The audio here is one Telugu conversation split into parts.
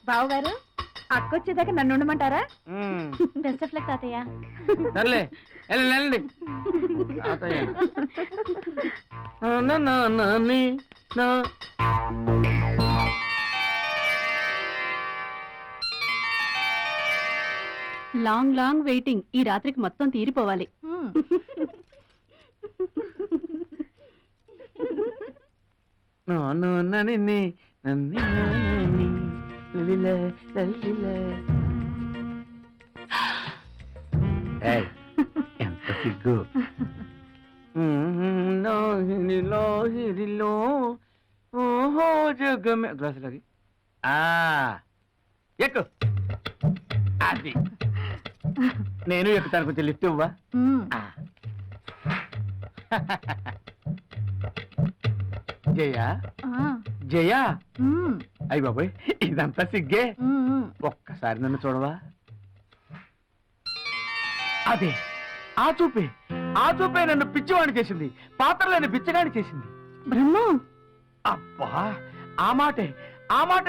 బావగారు అక్కొచ్చేదాకా నన్ను ఉండమంటారా? బెస్ట్ ఆఫ్ లక్ తాతయ్య. సర్లే వెళ్ళండి తాతయ్య. Long long waiting. ఈ రాత్రికి మొత్తం తీరిపోవాలి. ఎంత సిగ్గు. ఓహో జగమే గ్లాసులకి ఎక్కు. అది నేను ఎక్కుతాను, కొంచెం లిఫ్ట్ ఇవ్వా. జయ జయ, అయ్య బాబోయ్ ఇదంతా సిగ్గే. ఒక్కసారి నన్ను చూడవా? అదే ఆ చూపే నన్ను పిచ్చివాణి చేసింది, పాత్రలేని పిచ్చగాని చేసింది. బ్రహ్మ, అబ్బా ఆ మాటే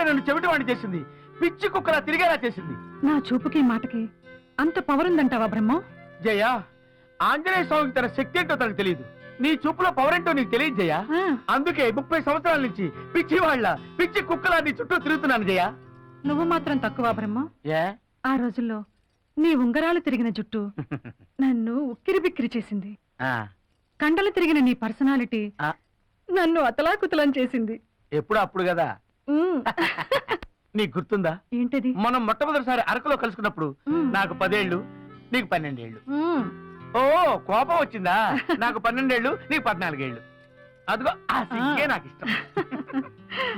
నన్ను చెవిటివాణి చేసింది, పిచ్చి కుక్కలా తిరిగేలా చేసింది. నా చూపుకి మాటకి అంత పవర్ ఉందంటావా బ్రహ్మ? జయ, ఆంజనేయ స్వామికి తన శక్తి ఏంటో తనకు తెలియదు, నీ చూపులో పవర్ ఏంటో నీకు తెలియదు జయ. అందుకే 30 సంవత్సరాల నుంచి పిచ్చి కుక్కలా నీ చుట్టూ తిరుగుతున్నాను జయ. నువ్వు మాత్రం తక్కువ బ్రహ్మ. ఏ ఆ రోజుల్లో నీ ఉంగరాలు తిరిగిన జుట్టు నన్ను ఉక్కిరి బిక్కిరి చేసింది. కండలు తిరిగిన నీ పర్సనాలిటీ నన్ను అతలాకుతలం చేసింది. ఎప్పుడు అప్పుడు కదా. నీకు గుర్తుందా ఏంటది? మనం మొట్టమొదటిసారి అరకులో కలుసుకున్నప్పుడు నాకు 10 ఏళ్ళు, నీకు 12 ఏళ్ళు. ఓ కోపం వచ్చిందా? నాకు 12 ఏళ్ళు, నీకు 14 ఏళ్ళు. అదిగో ఆ సిగ్గే నాకు ఇష్టం.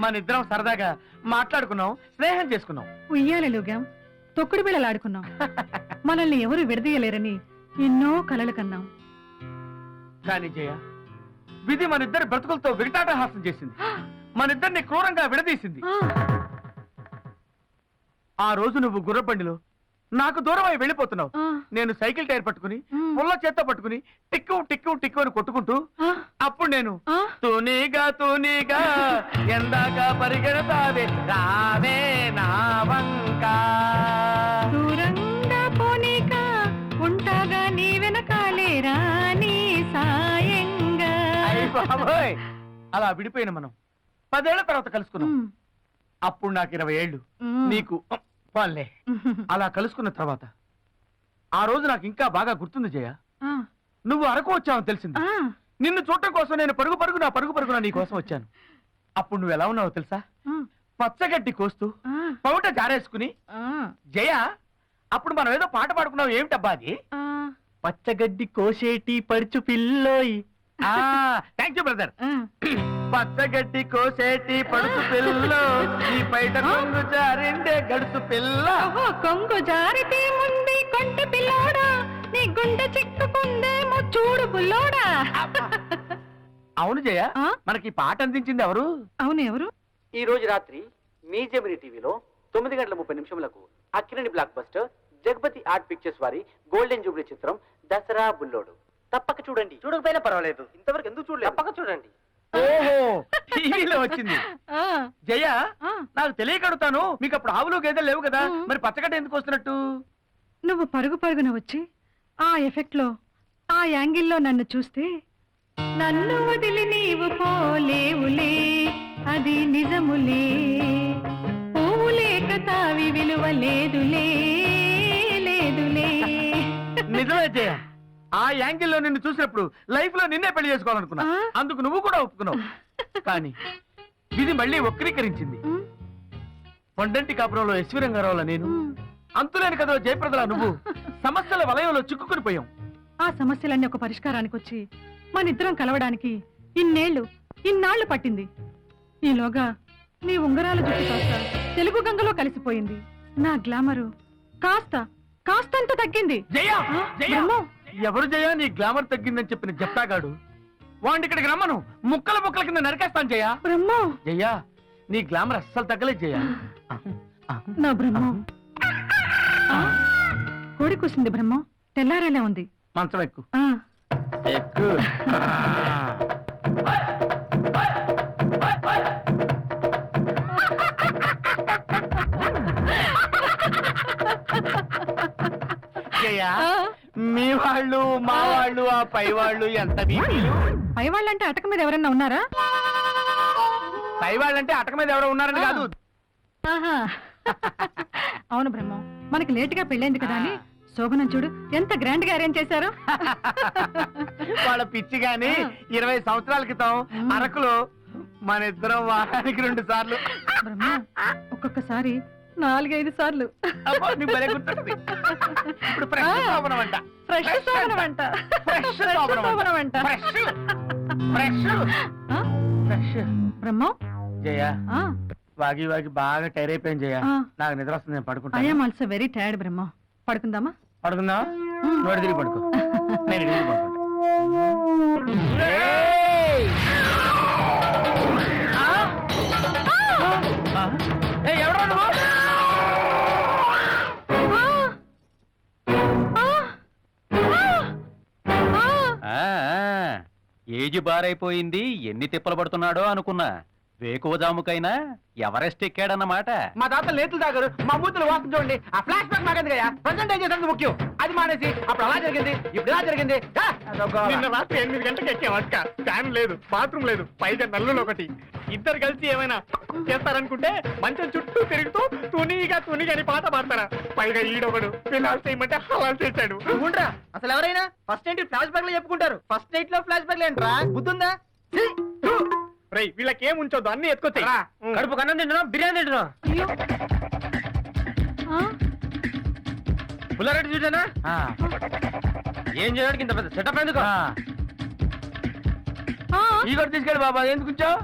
మన ఇద్దరం సరదాగా మాట్లాడుకున్నాం, స్నేహం చేసుకున్నాం, ఉయ్యాలలుగాం, తొక్కుడు బిళ్ళలాడుకున్నాం. మనల్ని ఎవరు విడదీయలేరని ఎన్నో కలలు కన్నాం. కానీ జయ, విధి మన ఇద్దరి బ్రతుకులతో వికటాటహాసం చేసింది, మన ఇద్దరిని క్రూరంగా విడదీసింది. ఆ రోజు నువ్వు గుర్రబండిలో నాకు దూరమై వెళ్ళిపోతున్నావు. నేను సైకిల్ టైర్ పట్టుకుని పుల్ల చేత్తో పట్టుకుని టిక్కు టిక్కు టిక్కు అని కొట్టుకుంటూ, అప్పుడు నేను తూనీగా ఎందాక పరిగెడతావే రావే నా వంక, దూరంగా పోనీక ఉంటాగా నీ వెనకాలే రాని సాయంగా. బాబోయ్, అలా విడిపోయిన మనం 10 ఏళ్ల తర్వాత కలుసుకున్నాం. అప్పుడు నాకు 20 ఏళ్ళు, నీకు వాళ్ళే. అలా కలుసుకున్న తర్వాత ఆ రోజు నాకు ఇంకా బాగా గుర్తుంది జయ. నువ్వు అరకు వచ్చావని తెలిసింది. నిన్ను చూడటం కోసం నేను పరుగు పరుగున నీ కోసం వచ్చాను. అప్పుడు నువ్వు ఎలా ఉన్నావో తెలుసా? పచ్చగడ్డి కోస్తూ పౌట జారేసుకుని. జయ, అప్పుడు మనం ఏదో పాట పాడుకున్నావు, ఏమిటబ్బా అది? పచ్చగడ్డి కోసేటి పడుచు పిల్లోయి. Thank you brother. పచ్చగడ్డి కోసేటి పడుచు పిల్లో, ఈ బయట కొంగు జారిండే గడుసు పిల్ల. కొంగు జారితే ముందు కొంటి పిల్లోడా, నీ గుండె చిక్కుకుందేమో చూడు బుల్లోడా. అవును జయ, మనకి పాట అందించింది ఎవరు? అవును ఎవరు? ఈ రోజు రాత్రి మీ జెమిని టీవీలో 9:30 Akkineni block buster Jagapathi art pictures వారి గోల్డెన్ జూబ్లీ చిత్రం దసరా బుల్లోడు. తప్పక చూడండి. చూడకపోయినా పర్వాలేదు, ఇంతవరకు ఎందుకు చూడలేదు, తప్పక చూడండి. ఓహో, టీవీలో వచ్చింది. జయ, నాకు తెలియకడుతాను, మీకు అప్పుడు ఆవులు గేదెలు లేవు కదా, మరి పచ్చగడ్డ ఎందుకు వస్తున్నట్టు? నువ్వు పరుగున వచ్చి ఆ ఎఫెక్ట్ లో, ఆ యాంగిల్లో నన్ను చూస్తే, నన్ను వదిలి నీవు పోలేవులే, అది నిజములే, పువ్వులేక తావి విలువ లేదులే. నిజమే జయ, ఆ యాంగిల్లో నిన్ను చూసినప్పుడు లైఫ్ లో నిన్నే పెళ్లి చేసుకోవాలనుకున్నా. అందుకు నువ్వు కూడా ఒప్పుకున్నావు. కానీ ఇది మళ్ళీ వక్రీకరించింది. కొండంటి కాపురంలో ఎస్వి రంగారావుల నేను, అంతులేని కథలో జయప్రదలా నువ్వు సమస్యల వలయంలో చిక్కుకుని పోయాం. ఆ సమస్యలన్నీ ఒక పరిష్కారానికి వచ్చి మన ఇద్దరం కలవడానికి ఇన్నాళ్లు పట్టింది. ఈలోగా నీ ఉంగరాల జుట్టు కాస్త తెలుగు గంగలో కలిసిపోయింది. నా గ్లామరు కాస్తంత తగ్గింది. జయ, ఎవరు జయ నీ గ్లామర్ తగ్గిందని చెప్పిన జప్తాగాడు? వాడిని ఇక్కడికి రమ్మను, ముక్కల కింద నరికేస్తాను జయ. బ్రహ్మ, జయ, నీ గ్లామర్ అస్సలు తగ్గలేదు జయ. నా బ్రహ్మ, కోడి కూసింది బ్రహ్మ, తెల్లారేలా ఉంది. మంచం ఎక్కు. ఎక్కు. జయ ఆ, మీ వాళ్ళు మా వాళ్ళు ఆ పై వాళ్ళు ఎంత బీపీలు? పై వాళ్ళంటే అటక మీద ఎవరన్నా ఉన్నారా? పై వాళ్ళంటే అటక మీద ఎవరో ఉన్నారని కాదు. ఆహా. అవును బ్రహ్మం, మనకి లేటుగా పెళ్ళైంది కదా అని శోభనం చూడు ఎంత గ్రాండ్ గా అరేంజ్ చేశారు. వాళ్ళ పిచ్చి గాని 20 సంవత్సరాల క్రితం అరకులో మన ఇద్దరం వారానికి 2 సార్లు. బ్రహ్మం, ఒక్కొక్కసారి 4-5 సార్లు. అబ్బో, నీకు భలే గుర్తుంటది. ఇప్పుడు ఫ్రెష్ శోభనం అంట. ఫ్రెష్ శోభనం అంట. ఫ్రెష్ శోభనం శోభనం అంట. ఫ్రెష్ ఫ్రెష్ ఆ, ఫ్రెష్. బ్రహ్మం, జయ ఆ, వాగి వాగి బాగా టైర్ అయిపోయింది జయ. ఆ. నాకు నిద్ర వస్తుంది, నేను ఐ పడుకుంటా. యామ్ ఆల్సో వెరీ టైర్డ్ బ్రహ్మం. పడుకుందామా? పడుకుందా? నోటి తిరిగి పడుకో. నేను ఇడిగి పడుకుంటా. ఎవడో నువ్వు? ఏజ్ బారైపోయింది, ఎన్ని తిప్పలు పడుతున్నాడో అనుకున్నా. వేకువజాముకైనా ఎవరెస్ట్ ఎక్కాడన్నమాట. మా తాత లేతులు తాగారు, మా మూతులు వాసన చూడండి. ఆ ఫ్లాష్ బ్యాక్ మాకేంది కదా, ప్రజెంట్ ఏం చేసేది ముఖ్యం. అది మానేసి అప్పుడు అలా జరిగింది, ఇప్పుడు ఇలా జరిగింది. నిన్న రాత్రి 8 గంటలకు ఎక్కామక్క. ఫ్యాన్ లేదు, బాత్రూమ్ లేదు, పైగా నల్లులు ఒకటి. ఇద్దరు కలిసి ఏమైనా చేస్తారనుకుంటే మంచం చుట్టూ తిరుగుతూ తునిగా అని పాట పాడతారా. పైగా ఈడొకడు ఫిలాల్ చేయమంటే హలాల్ చేశాడు. ఉండరా అసలు ఎవరైనా ఫస్ట్ నైట్ ఫ్లాష్ బ్యాక్ లో చెప్పుకుంటారు. ఫస్ట్ నైట్ లో ఫ్లాష్ బ్యాక్ ఏంట్రా, బుద్ధుందా? రై వీళ్ళకి ఏం ఉంచొద్దు, అన్ని ఎత్తుకొచ్చాయి. కడుపు కన్నం తింటున్నాం, బిర్యానీ తింటున్నాం. అయ్యో. ఆ, పుల్లారెడ్డి చూసానా ఏం చేయడానికి ఇంత పెద్ద సెటప్ ఎందుకు? ఆ, ఈ కూడా తీసుకెళ్ళి బాబా, ఎందుకు ఉంచావు?